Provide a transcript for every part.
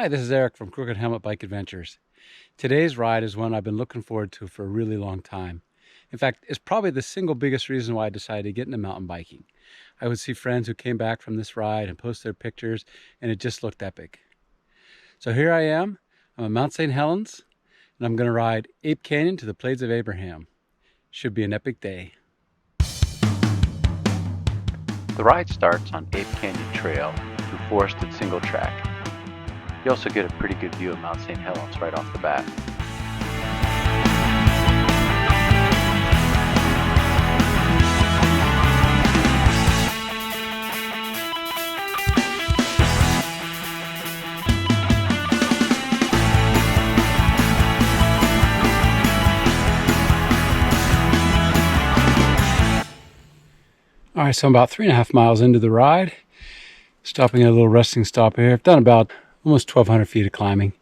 Hi, this is Eric from Crooked Helmet Bike Adventures. Today's ride is one I've been looking forward to for a really long time. In fact, it's probably the single biggest reason why I decided to get into mountain biking. I would see friends who came back from this ride and post their pictures, and it just looked epic. So here I am. I'm at Mount St. Helens, and I'm going to ride Ape Canyon to the Plains of Abraham. Should be an epic day. The ride starts on Ape Canyon Trail through forested single track. You also get a pretty good view of Mount St. Helens right off the bat. All right, so I'm about 3.5 miles into the ride, stopping at a little resting stop here. I've done about almost 1,200 feet of climbing.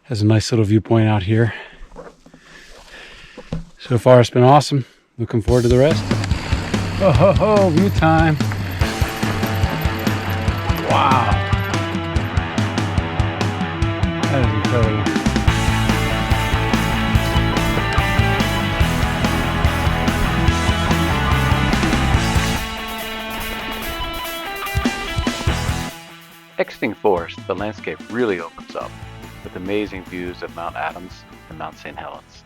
Has a nice little viewpoint out here. So far it's been awesome. Looking forward to the rest. Oh ho ho, view time. Wow. That is incredible. Exiting forest, the landscape really opens up with amazing views of Mount Adams and Mount St. Helens.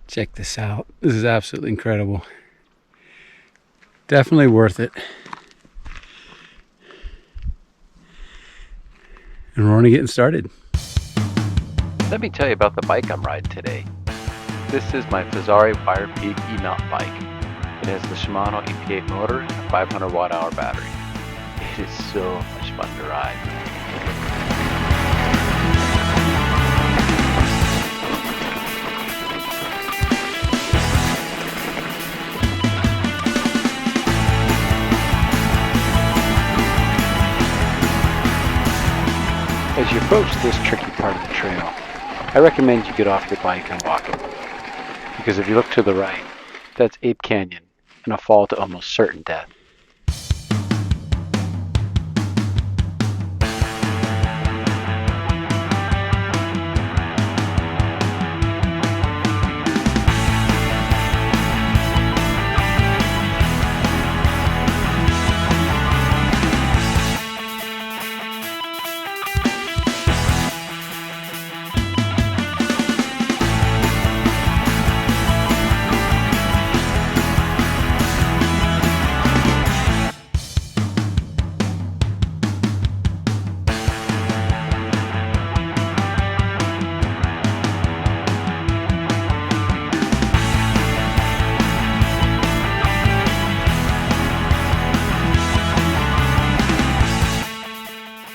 Check this out. This is absolutely incredible. Definitely worth it. And we're only getting started. Let me tell you about the bike I'm riding today. This is my Fezzari Wire Peak e-mountain bike. It has the Shimano EP8 motor and a 500 watt-hour battery. It is so much fun to ride. As you approach this tricky part of the trail, I recommend you get off your bike and walk it. Because if you look to the right, that's Ape Canyon and a fall to almost certain death.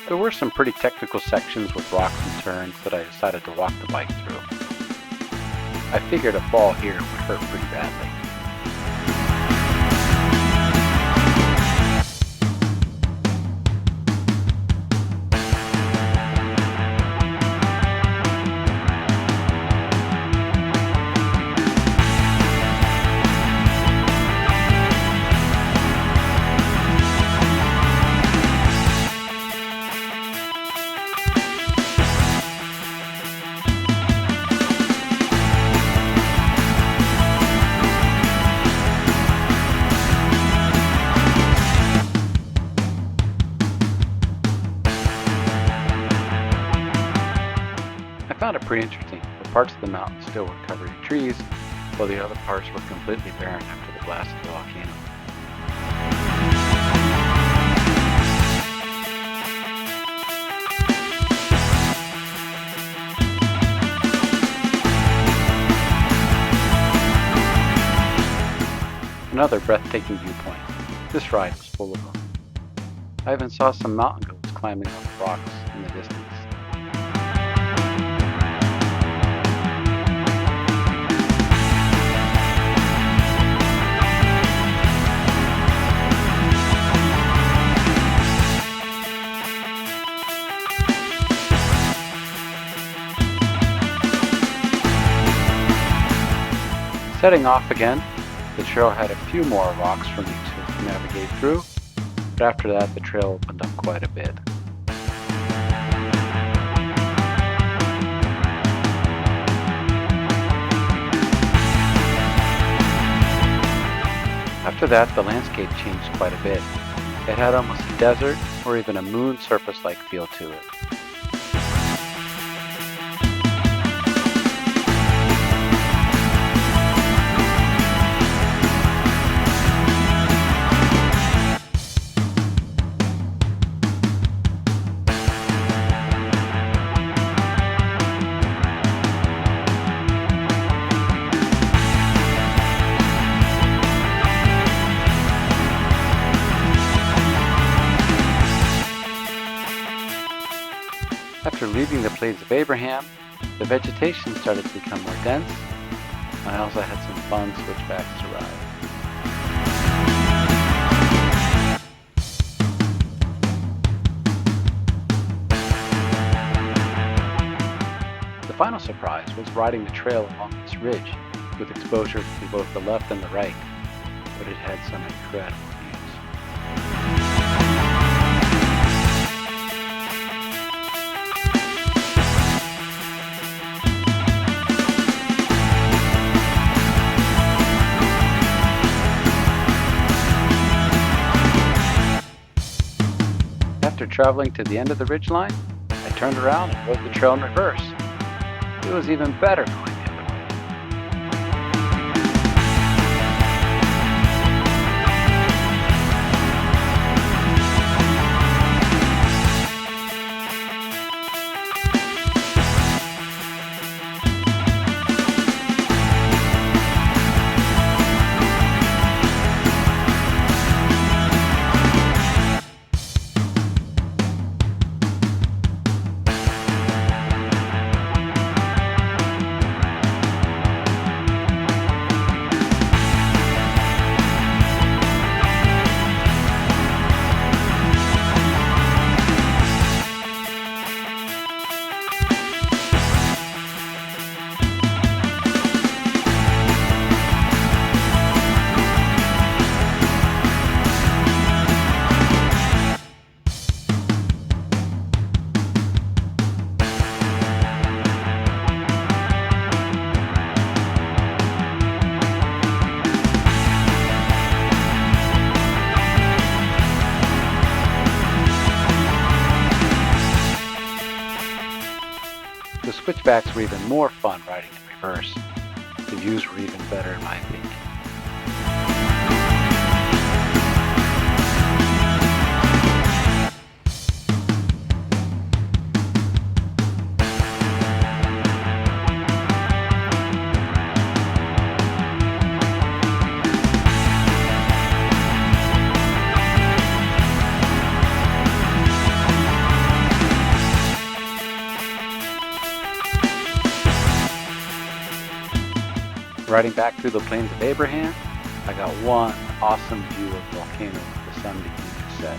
There were some pretty technical sections with rocks and turns that I decided to walk the bike through. I figured a fall here would hurt pretty badly. I found it pretty interesting. The parts of the mountain still were covered in trees, while the other parts were completely barren after the blast of the volcano. Another breathtaking viewpoint. This ride was full of them. I even saw some mountain goats climbing up rocks in the distance. Setting off again, the trail had a few more rocks for me to navigate through, but after that the trail opened up quite a bit. After that, the landscape changed quite a bit. It had almost a desert or even a moon surface-like feel to it. After leaving the Plains of Abraham, the vegetation started to become more dense, and I also had some fun switchbacks to ride. The final surprise was riding the trail along this ridge, with exposure to both the left and the right, but it had some incredible views. After traveling to the end of the ridgeline, I turned around and rode the trail in reverse. It was even better going the other way. The switchbacks were even more fun riding in reverse. The views were even better in my opinion. Riding back through the Plains of Abraham, I got one awesome view of the volcano with the sun beginning to set.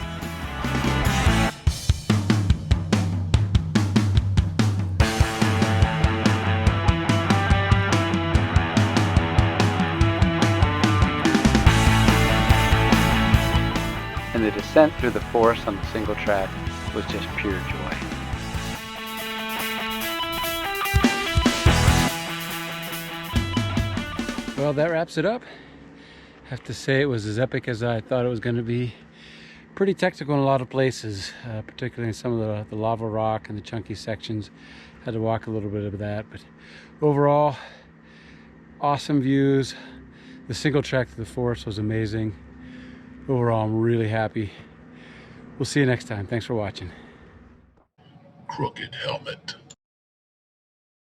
And the descent through the forest on the single track was just pure joy. Well, that wraps it up. I have to say it was as epic as I thought it was going to be. Pretty technical in a lot of places, particularly in some of the lava rock and the chunky sections. Had to walk a little bit of that, but overall, awesome views. The single track to the forest was amazing. Overall, I'm really happy. We'll see you next time. Thanks for watching. Crooked Helmet.